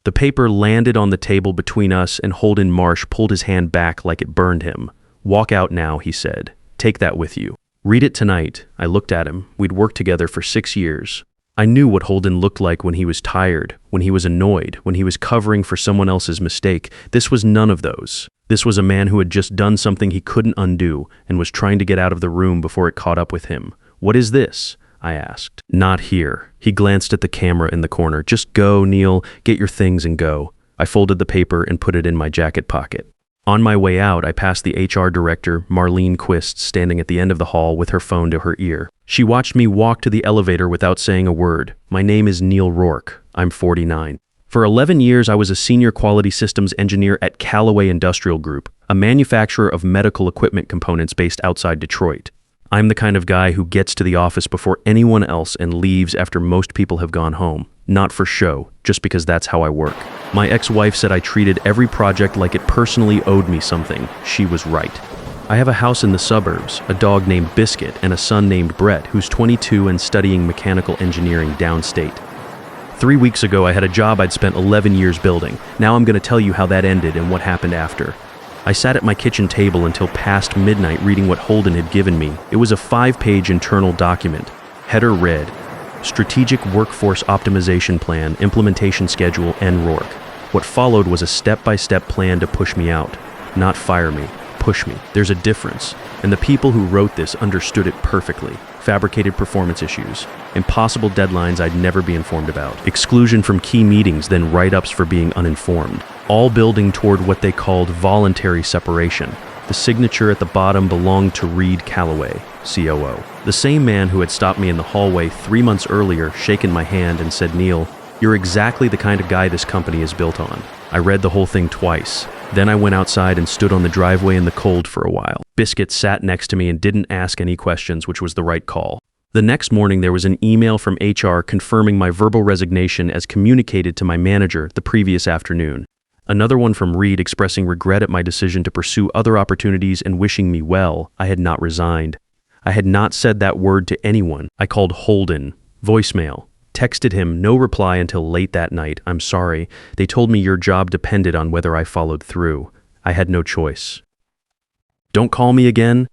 The paper landed on the table between us, and Holden Marsh pulled his hand back like it burned him. "Walk out now," he said. "Take that with you." "Read it tonight." I looked at him. We'd worked together for 6 years. I knew what Holden looked like when he was tired, when he was annoyed, when he was covering for someone else's mistake. This was none of those. This was a man who had just done something he couldn't undo and was trying to get out of the room before it caught up with him. "What is this?" I asked. "Not here." He glanced at the camera in the corner. "Just go, Neil. Get your things and go." I folded the paper and put it in my jacket pocket. On my way out, I passed the HR director, Marlene Quist, standing at the end of the hall with her phone to her ear. She watched me walk to the elevator without saying a word. "My name is Neil Rourke. I'm 49. For 11 years, I was a senior quality systems engineer at Callaway Industrial Group, a manufacturer of medical equipment components based outside Detroit. I'm the kind of guy who gets to the office before anyone else and leaves after most people have gone home. Not for show, just because that's how I work. My ex-wife said I treated every project like it personally owed me something. She was right. I have a house in the suburbs, a dog named Biscuit, and a son named Brett, who's 22 and studying mechanical engineering downstate. 3 weeks ago, I had a job I'd spent 11 years building. Now I'm going to tell you how that ended and what happened after. I sat at my kitchen table until past midnight reading what Holden had given me. It was a 5-page internal document. Header read, Strategic Workforce Optimization Plan, Implementation Schedule, and Rourke. What followed was a step-by-step plan to push me out. Not fire me, push me. There's a difference. And the people who wrote this understood it perfectly. Fabricated performance issues, impossible deadlines I'd never be informed about, exclusion from key meetings, then write-ups for being uninformed, all building toward what they called voluntary separation. The signature at the bottom belonged to Reed Callaway, COO, the same man who had stopped me in the hallway 3 months earlier, shaken my hand and said, "Neil, you're exactly the kind of guy this company is built on." I read the whole thing twice. Then I went outside and stood on the driveway in the cold for a while. Biscuit sat next to me and didn't ask any questions, which was the right call. The next morning, there was an email from HR confirming my verbal resignation as communicated to my manager the previous afternoon. Another one from Reed expressing regret at my decision to pursue other opportunities and wishing me well. I had not resigned. I had not said that word to anyone. I called Holden. Voicemail. Texted him, no reply until late that night. "I'm sorry. They told me your job depended on whether I followed through. I had no choice." "Don't call me again."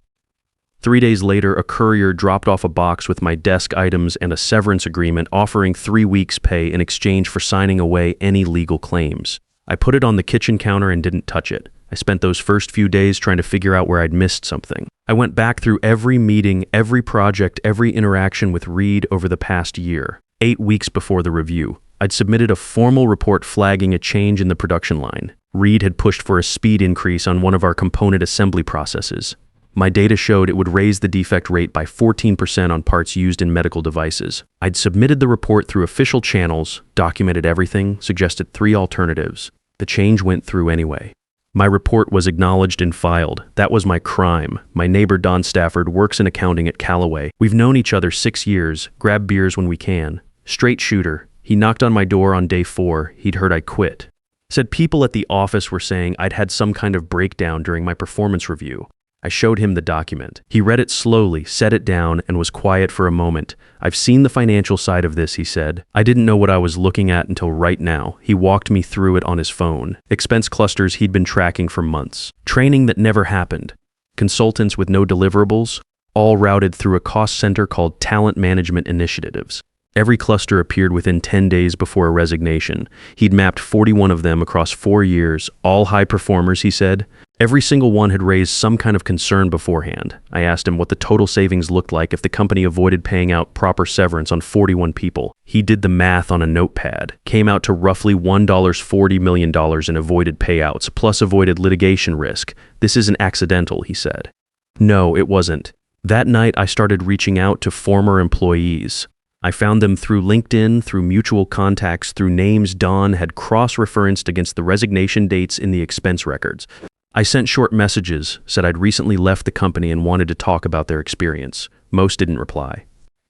3 days later, a courier dropped off a box with my desk items and a severance agreement offering 3 weeks' pay in exchange for signing away any legal claims. I put it on the kitchen counter and didn't touch it. I spent those first few days trying to figure out where I'd missed something. I went back through every meeting, every project, every interaction with Reed over the past year. 8 weeks before the review, I'd submitted a formal report flagging a change in the production line. Reed had pushed for a speed increase on one of our component assembly processes. My data showed it would raise the defect rate by 14% on parts used in medical devices. I'd submitted the report through official channels, documented everything, suggested 3 alternatives. The change went through anyway. My report was acknowledged and filed. That was my crime. My neighbor Don Stafford works in accounting at Callaway. We've known each other 6 years, grab beers when we can. Straight shooter. He knocked on my door on day 4. He'd heard I quit. Said people at the office were saying I'd had some kind of breakdown during my performance review. I showed him the document. He read it slowly, set it down, and was quiet for a moment. "I've seen the financial side of this," he said. "I didn't know what I was looking at until right now." He walked me through it on his phone. Expense clusters he'd been tracking for months. Training that never happened. Consultants with no deliverables, all routed through a cost center called Talent Management Initiatives. Every cluster appeared within 10 days before a resignation. He'd mapped 41 of them across 4 years, all high performers, he said. Every single one had raised some kind of concern beforehand. I asked him what the total savings looked like if the company avoided paying out proper severance on 41 people. He did the math on a notepad. Came out to roughly $140 million in avoided payouts, plus avoided litigation risk. "This isn't accidental," he said. No, it wasn't. That night, I started reaching out to former employees. I found them through LinkedIn, through mutual contacts, through names Don had cross-referenced against the resignation dates in the expense records. I sent short messages, said I'd recently left the company and wanted to talk about their experience. Most didn't reply.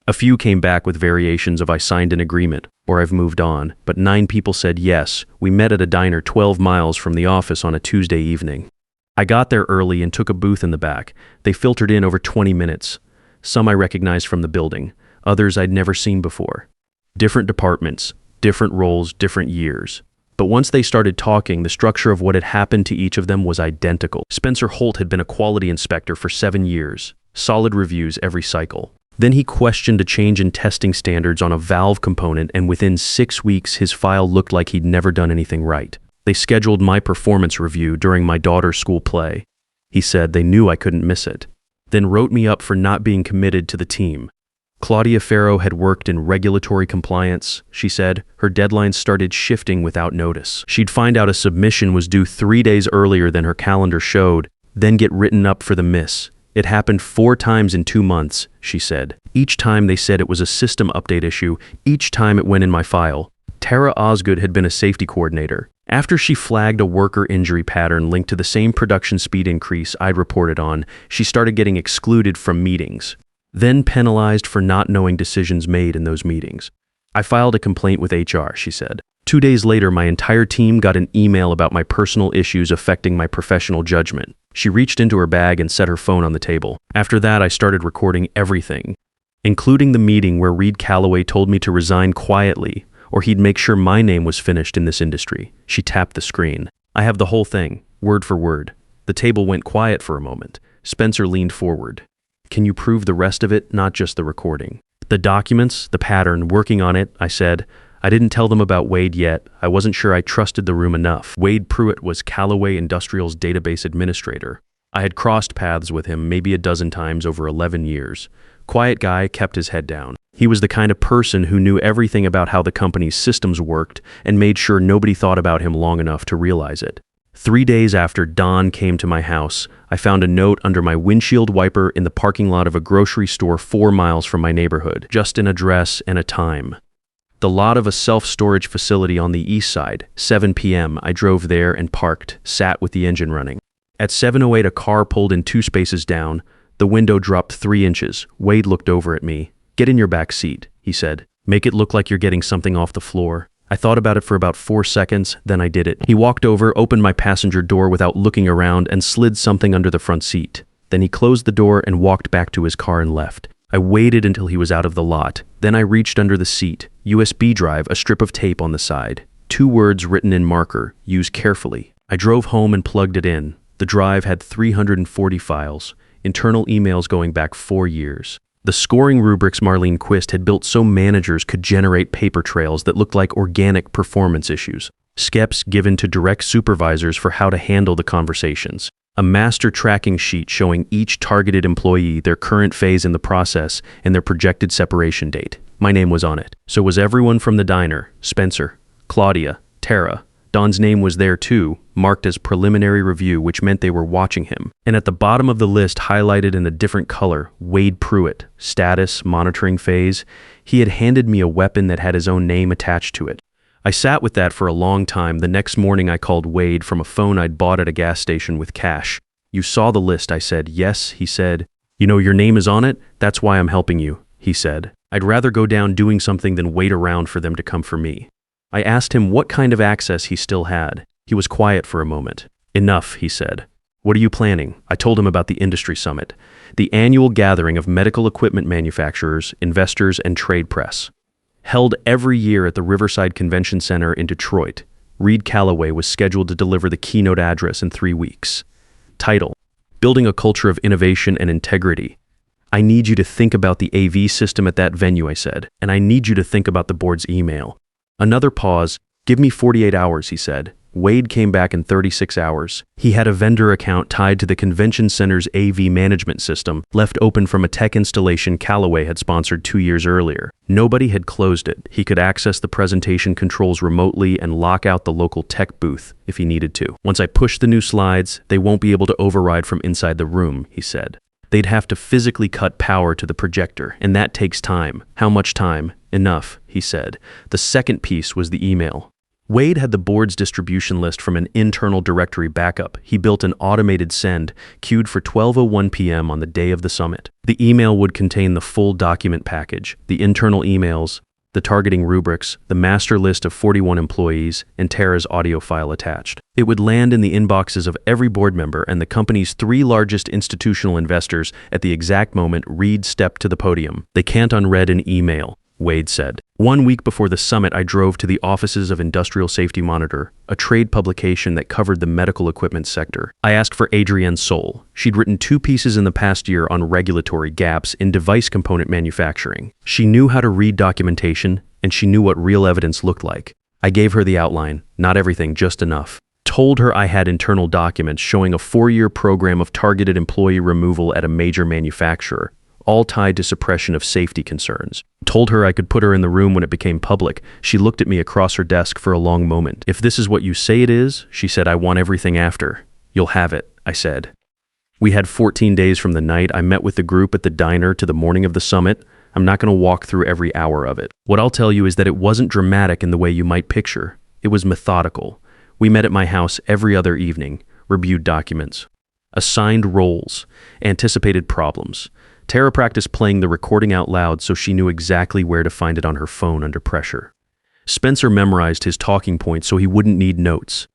A few came back with variations of "I signed an agreement" or "I've moved on," but 9 people said yes. We met at a diner 12 miles from the office on a Tuesday evening. I got there early and took a booth in the back. They filtered in over 20 minutes. Some I recognized from the building. Others I'd never seen before. Different departments, different roles, different years. But once they started talking, the structure of what had happened to each of them was identical. Spencer Holt had been a quality inspector for 7 years, solid reviews every cycle. Then he questioned a change in testing standards on a valve component, and within 6 weeks his file looked like he'd never done anything right. They scheduled my performance review during my daughter's school play. He said they knew I couldn't miss it. Then wrote me up for not being committed to the team. Claudia Farrow had worked in regulatory compliance. She said her deadlines started shifting without notice. She'd find out a submission was due 3 days earlier than her calendar showed, then get written up for the miss. It happened 4 times in 2 months, she said. Each time they said it was a system update issue. Each time it went in my file. Tara Osgood had been a safety coordinator. After she flagged a worker injury pattern linked to the same production speed increase I'd reported on, she started getting excluded from meetings, then penalized for not knowing decisions made in those meetings. I filed a complaint with HR, she said. 2 days later, my entire team got an email about my personal issues affecting my professional judgment. She reached into her bag and set her phone on the table. After that, I started recording everything, including the meeting where Reed Calloway told me to resign quietly, or he'd make sure my name was finished in this industry. She tapped the screen. I have the whole thing, word for word. The table went quiet for a moment. Spencer leaned forward. Can you prove the rest of it, not just the recording? The documents, the pattern, working on it, I said. I didn't tell them about Wade yet. I wasn't sure I trusted the room enough. Wade Pruitt was Callaway Industrial's database administrator. I had crossed paths with him maybe a dozen times over 11 years. Quiet guy, kept his head down. He was the kind of person who knew everything about how the company's systems worked and made sure nobody thought about him long enough to realize it. 3 days after Don came to my house, I found a note under my windshield wiper in the parking lot of a grocery store 4 miles from my neighborhood, just an address and a time. The lot of a self-storage facility on the east side. 7 p.m. I drove there and parked, sat with the engine running. At 7:08, a car pulled in 2 spaces down. The window dropped 3 inches. Wade looked over at me. Get in your back seat, he said. Make it look like you're getting something off the floor. I thought about it for about 4 seconds, then I did it. He walked over, opened my passenger door without looking around, and slid something under the front seat. Then he closed the door and walked back to his car and left. I waited until he was out of the lot. Then I reached under the seat. USB drive, a strip of tape on the side. 2 words written in marker, use carefully. I drove home and plugged it in. The drive had 340 files, internal emails going back 4 years. The scoring rubrics Marlene Quist had built so managers could generate paper trails that looked like organic performance issues. Skeps given to direct supervisors for how to handle the conversations. A master tracking sheet showing each targeted employee, their current phase in the process, and their projected separation date. My name was on it. So was everyone from the diner. Spencer, Claudia, Tara. Don's name was there too, marked as preliminary review, which meant they were watching him. And at the bottom of the list, highlighted in a different color, Wade Pruitt, status, monitoring phase. He had handed me a weapon that had his own name attached to it. I sat with that for a long time. The next morning I called Wade from a phone I'd bought at a gas station with cash. You saw the list, I said. Yes, he said. You know, your name is on it? That's why I'm helping you, he said. I'd rather go down doing something than wait around for them to come for me. I asked him what kind of access he still had. He was quiet for a moment. Enough, he said. What are you planning? I told him about the industry summit, the annual gathering of medical equipment manufacturers, investors, and trade press. Held every year at the Riverside Convention Center in Detroit, Reed Calloway was scheduled to deliver the keynote address in 3 weeks. Title: Building a Culture of Innovation and Integrity. I need you to think about the AV system at that venue, I said, and I need you to think about the board's email. Another pause. Give me 48 hours, he said. Wade came back in 36 hours. He had a vendor account tied to the convention center's AV management system, left open from a tech installation Callaway had sponsored 2 years earlier. Nobody had closed it. He could access the presentation controls remotely and lock out the local tech booth if he needed to. Once I push the new slides, they won't be able to override from inside the room, he said. They'd have to physically cut power to the projector, and that takes time. How much time? Enough, he said. The second piece was the email. Wade had the board's distribution list from an internal directory backup. He built an automated send, queued for 12:01 p.m. on the day of the summit. The email would contain the full document package, the internal emails, the targeting rubrics, the master list of 41 employees, and Tara's audio file attached. It would land in the inboxes of every board member and the company's 3 largest institutional investors at the exact moment Reed stepped to the podium. They can't unread an email. Wade said. 1 week before the summit, I drove to the Offices of Industrial Safety Monitor, a trade publication that covered the medical equipment sector. I asked for Adrienne Soul. She'd written 2 pieces in the past year on regulatory gaps in device component manufacturing. She knew how to read documentation, and she knew what real evidence looked like. I gave her the outline, not everything, just enough. Told her I had internal documents showing a 4-year program of targeted employee removal at a major manufacturer, all tied to suppression of safety concerns. Told her I could put her in the room when it became public. She looked at me across her desk for a long moment. If this is what you say it is, she said, I want everything after. You'll have it, I said. We had 14 days from the night I met with the group at the diner to the morning of the summit. I'm not going to walk through every hour of it. What I'll tell you is that it wasn't dramatic in the way you might picture. It was methodical. We met at my house every other evening, reviewed documents, assigned roles, anticipated problems. Tara practiced playing the recording out loud so she knew exactly where to find it on her phone under pressure. Spencer memorized his talking points so he wouldn't need notes.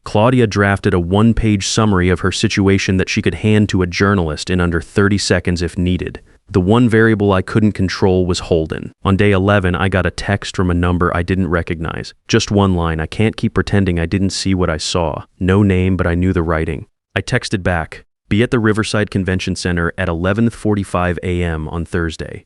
Claudia drafted a 1-page summary of her situation that she could hand to a journalist in under 30 seconds if needed. The one variable I couldn't control was Holden. On day 11, I got a text from a number I didn't recognize. Just one line, I can't keep pretending I didn't see what I saw. No name, but I knew the writing. I texted back, be at the Riverside Convention Center at 11:45 a.m. on Thursday.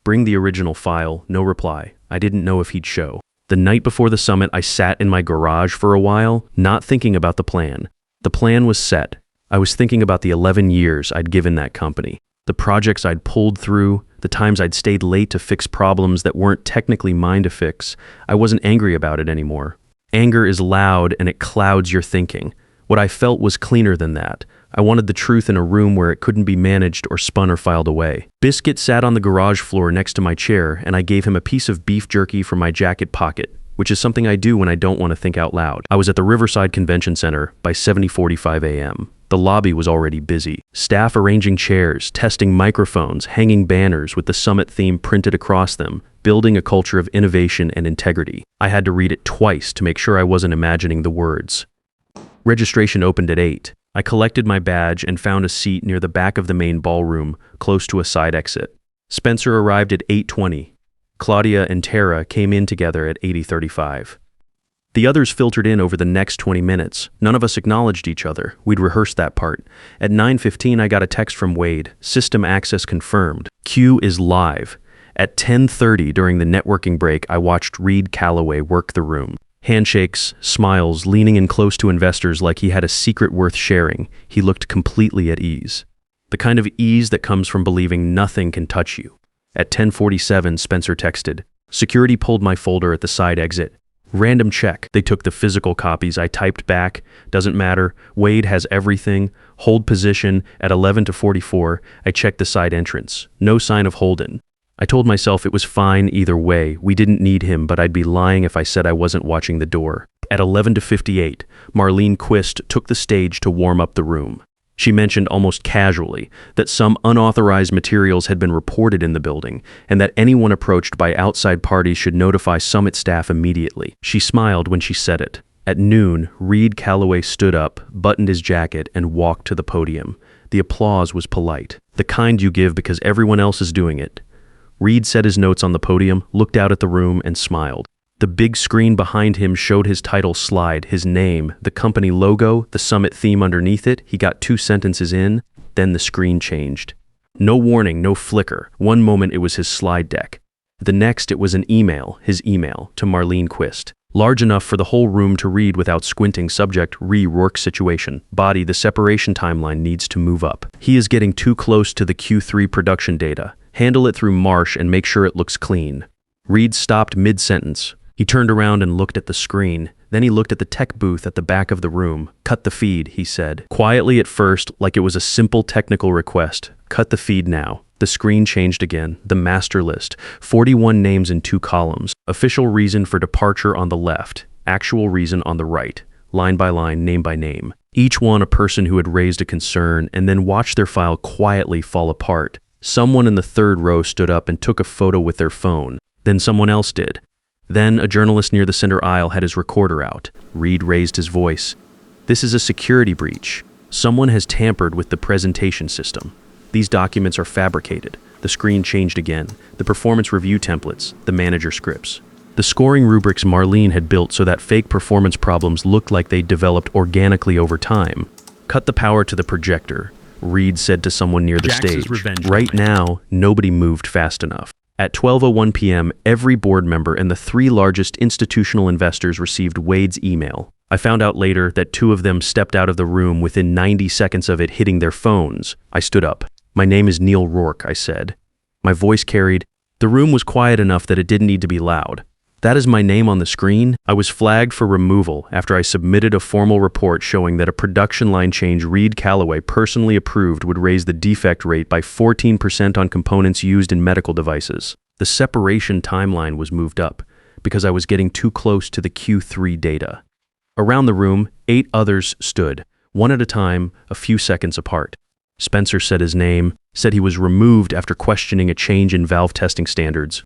Bring the original file, no reply. I didn't know if he'd show. The night before the summit, I sat in my garage for a while, not thinking about the plan. The plan was set. I was thinking about the 11 years I'd given that company, the projects I'd pulled through, the times I'd stayed late to fix problems that weren't technically mine to fix. I wasn't angry about it anymore. Anger is loud and it clouds your thinking. What I felt was cleaner than that. I wanted the truth in a room where it couldn't be managed or spun or filed away. Biscuit sat on the garage floor next to my chair, and I gave him a piece of beef jerky from my jacket pocket, which is something I do when I don't want to think out loud. I was at the Riverside Convention Center by 7:45 a.m. The lobby was already busy. Staff arranging chairs, testing microphones, hanging banners with the summit theme printed across them, building a culture of innovation and integrity. I had to read it twice to make sure I wasn't imagining the words. Registration opened at 8. I collected my badge and found a seat near the back of the main ballroom, close to a side exit. Spencer arrived at 8:20. Claudia and Tara came in together at 8:35. The others filtered in over the next 20 minutes. None of us acknowledged each other. We'd rehearsed that part. At 9:15, I got a text from Wade. System access confirmed. Q is live. At 10:30 during the networking break, I watched Reed Calloway work the room. Handshakes, smiles, leaning in close to investors like he had a secret worth sharing. He looked completely at ease. The kind of ease that comes from believing nothing can touch you. At 10:47, Spencer texted. Security pulled my folder at the side exit. Random check. They took the physical copies. I typed back. Doesn't matter. Wade has everything. Hold position. At 11:44, I checked the side entrance. No sign of Holden. I told myself it was fine either way. We didn't need him, but I'd be lying if I said I wasn't watching the door. At 11:58, Marlene Quist took the stage to warm up the room. She mentioned almost casually that some unauthorized materials had been reported in the building and that anyone approached by outside parties should notify Summit staff immediately. She smiled when she said it. At noon, Reed Calloway stood up, buttoned his jacket, and walked to the podium. The applause was polite, the kind you give because everyone else is doing it. Reed set his notes on the podium, looked out at the room, and smiled. The big screen behind him showed his title slide, his name, the company logo, the summit theme underneath it. He got 2 sentences in, then the screen changed. No warning, no flicker. One moment it was his slide deck. The next it was an email, his email, to Marlene Quist. Large enough for the whole room to read without squinting. Subject, Rourke situation. Body, the separation timeline needs to move up. He is getting too close to the Q3 production data. Handle it through Marsh and make sure it looks clean. Reed stopped mid-sentence. He turned around and looked at the screen. Then he looked at the tech booth at the back of the room. Cut the feed, he said. Quietly at first, like it was a simple technical request. Cut the feed now. The screen changed again. The master list. 41 names in 2 columns. Official reason for departure on the left. Actual reason on the right. Line by line, name by name. Each one a person who had raised a concern and then watched their file quietly fall apart. Someone in the 3rd row stood up and took a photo with their phone. Then someone else did. Then a journalist near the center aisle had his recorder out. Reed raised his voice. This is a security breach. Someone has tampered with the presentation system. These documents are fabricated. The screen changed again. The performance review templates, the manager scripts. The scoring rubrics Marlene had built so that fake performance problems looked like they developed organically over time. Cut the power to the projector, Reed said to someone near the stage. Right now, nobody moved fast enough. At 12:01 p.m., every board member and the 3 largest institutional investors received Wade's email. I found out later that 2 of them stepped out of the room within 90 seconds of it hitting their phones. I stood up. "My name is Neil Rourke," I said. My voice carried. The room was quiet enough that it didn't need to be loud. "That is my name on the screen." I was flagged for removal after I submitted a formal report showing that a production line change Reed Calloway personally approved would raise the defect rate by 14% on components used in medical devices. The separation timeline was moved up because I was getting too close to the Q3 data. Around the room, 8 others stood, one at a time, a few seconds apart. Spencer said his name, said he was removed after questioning a change in valve testing standards.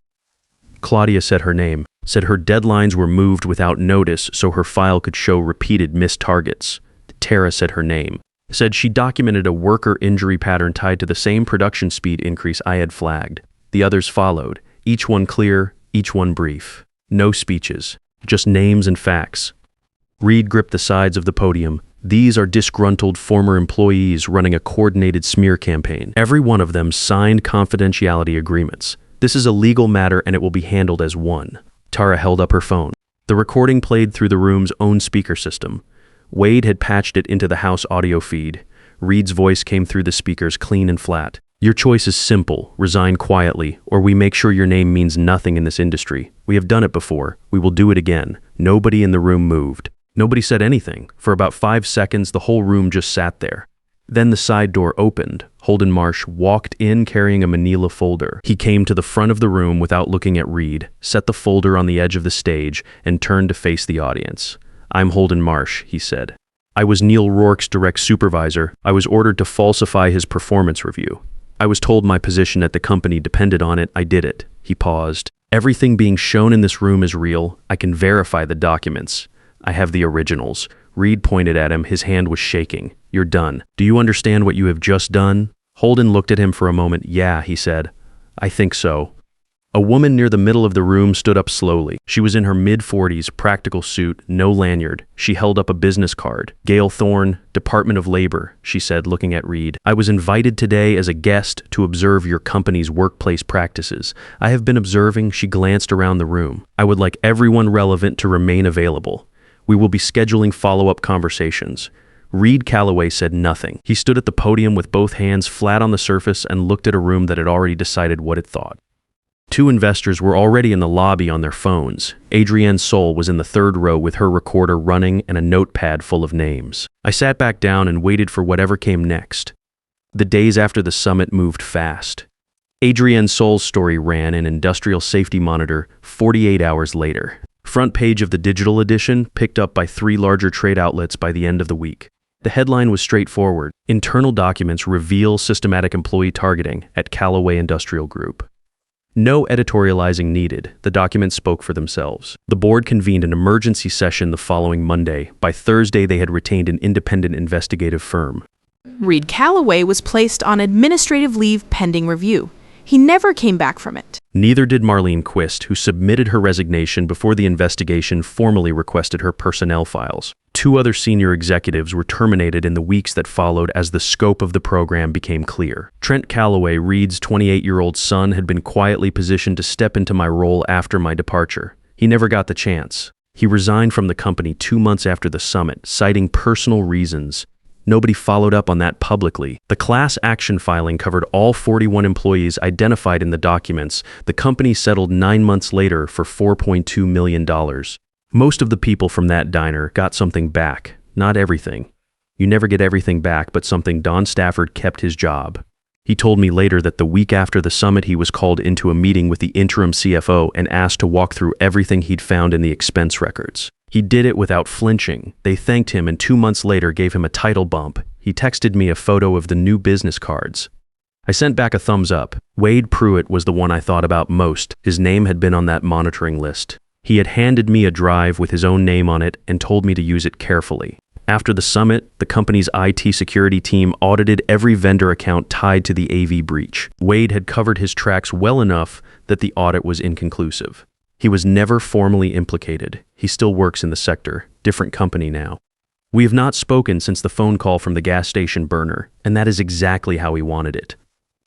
Claudia said her name, said her deadlines were moved without notice so her file could show repeated missed targets. Tara said her name, said she documented a worker injury pattern tied to the same production speed increase I had flagged. The others followed, each one clear, each one brief. No speeches, just names and facts. Reed gripped the sides of the podium. These are disgruntled former employees running a coordinated smear campaign. Every one of them signed confidentiality agreements. This is a legal matter and it will be handled as one. Tara held up her phone. The recording played through the room's own speaker system. Wade had patched it into the house audio feed. Reed's voice came through the speakers clean and flat. "Your choice is simple. Resign quietly, or we make sure your name means nothing in this industry. We have done it before. We will do it again." Nobody in the room moved. Nobody said anything. For about 5 seconds, the whole room just sat there. Then the side door opened. Holden Marsh walked in carrying a manila folder. He came to the front of the room without looking at Reed, set the folder on the edge of the stage, and turned to face the audience. "I'm Holden Marsh," he said. "I was Neil Rourke's direct supervisor. I was ordered to falsify his performance review. I was told my position at the company depended on it. I did it." He paused. "Everything being shown in this room is real. I can verify the documents. I have the originals." Reed pointed at him. His hand was shaking. "You're done. Do you understand what you have just done?" Holden looked at him for a moment. "Yeah," he said. "I think so." A woman near the middle of the room stood up slowly. She was in her mid-40s, practical suit, no lanyard. She held up a business card. "Gail Thorne, Department of Labor," she said, looking at Reed. "I was invited today as a guest to observe your company's workplace practices. I have been observing." She glanced around the room. "I would like everyone relevant to remain available. We will be scheduling follow-up conversations." Reed Calloway said nothing. He stood at the podium with both hands flat on the surface and looked at a room that had already decided what it thought. 2 investors were already in the lobby on their phones. Adrienne Soul was in the 3rd row with her recorder running and a notepad full of names. I sat back down and waited for whatever came next. The days after the summit moved fast. Adrienne Soul's story ran in Industrial Safety Monitor 48 hours later. Front page of the digital edition, picked up by 3 larger trade outlets by the end of the week. The headline was straightforward. "Internal documents reveal systematic employee targeting at Callaway Industrial Group." No editorializing needed. The documents spoke for themselves. The board convened an emergency session the following Monday. By Thursday, they had retained an independent investigative firm. Reed Calloway was placed on administrative leave pending review. He never came back from it. Neither did Marlene Quist, who submitted her resignation before the investigation formally requested her personnel files. 2 other senior executives were terminated in the weeks that followed as the scope of the program became clear. Trent Calloway, Reed's 28-year-old son, had been quietly positioned to step into my role after my departure. He never got the chance. He resigned from the company 2 months after the summit, citing personal reasons. Nobody followed up on that publicly. The class action filing covered all 41 employees identified in the documents. The company settled 9 months later for $4.2 million. Most of the people from that diner got something back, not everything. You never get everything back, but something. Don Stafford kept his job. He told me later that the week after the summit, he was called into a meeting with the interim CFO and asked to walk through everything he'd found in the expense records. He did it without flinching. They thanked him and 2 months later gave him a title bump. He texted me a photo of the new business cards. I sent back a thumbs up. Wade Pruitt was the one I thought about most. His name had been on that monitoring list. He had handed me a drive with his own name on it and told me to use it carefully. After the summit, the company's IT security team audited every vendor account tied to the AV breach. Wade had covered his tracks well enough that the audit was inconclusive. He was never formally implicated. He still works in the sector, different company now. We have not spoken since the phone call from the gas station burner, and that is exactly how he wanted it.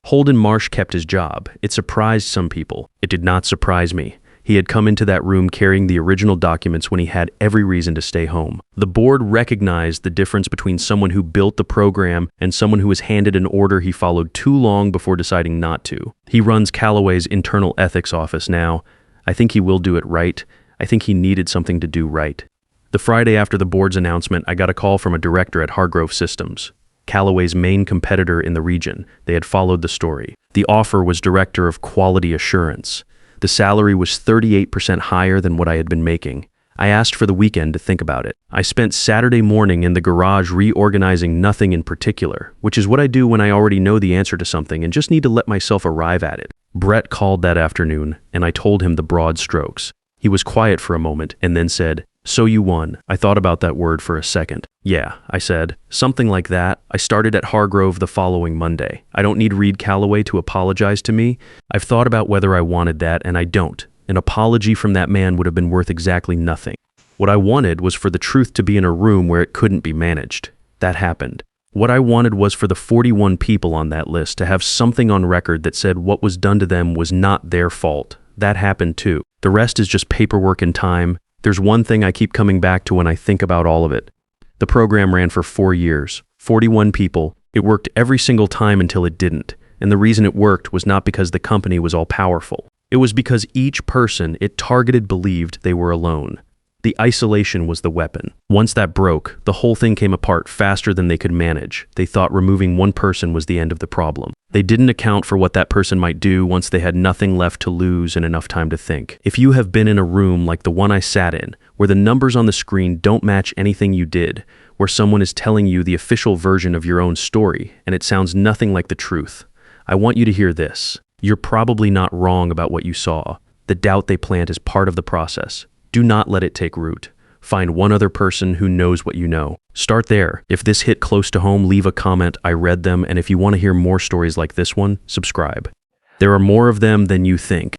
Holden Marsh kept his job. It surprised some people. It did not surprise me. He had come into that room carrying the original documents when he had every reason to stay home. The board recognized the difference between someone who built the program and someone who was handed an order he followed too long before deciding not to. He runs Callaway's internal ethics office now. I think he will do it right. I think he needed something to do right. The Friday after the board's announcement, I got a call from a director at Hargrove Systems, Callaway's main competitor in the region. They had followed the story. The offer was director of quality assurance. The salary was 38% higher than what I had been making. I asked for the weekend to think about it. I spent Saturday morning in the garage reorganizing nothing in particular, which is what I do when I already know the answer to something and just need to let myself arrive at it. Brett called that afternoon, and I told him the broad strokes. He was quiet for a moment and then said, "So you won." I thought about that word for a second. "Yeah," I said. "Something like that. I started at Hargrove the following Monday. I don't need Reed Callaway to apologize to me. I've thought about whether I wanted that, and I don't. An apology from that man would have been worth exactly nothing. What I wanted was for the truth to be in a room where it couldn't be managed. That happened. What I wanted was for the 41 people on that list to have something on record that said what was done to them was not their fault. That happened too. The rest is just paperwork and time. There's one thing I keep coming back to when I think about all of it. The program ran for 4 years, 41 people. It worked every single time until it didn't. And the reason it worked was not because the company was all powerful. It was because each person it targeted believed they were alone. The isolation was the weapon. Once that broke, the whole thing came apart faster than they could manage. They thought removing one person was the end of the problem. They didn't account for what that person might do once they had nothing left to lose and enough time to think. If you have been in a room like the one I sat in, where the numbers on the screen don't match anything you did, where someone is telling you the official version of your own story, and it sounds nothing like the truth, I want you to hear this. You're probably not wrong about what you saw. The doubt they plant is part of the process. Do not let it take root. Find one other person who knows what you know. Start there. If this hit close to home, leave a comment. I read them, and if you want to hear more stories like this one, subscribe. There are more of them than you think.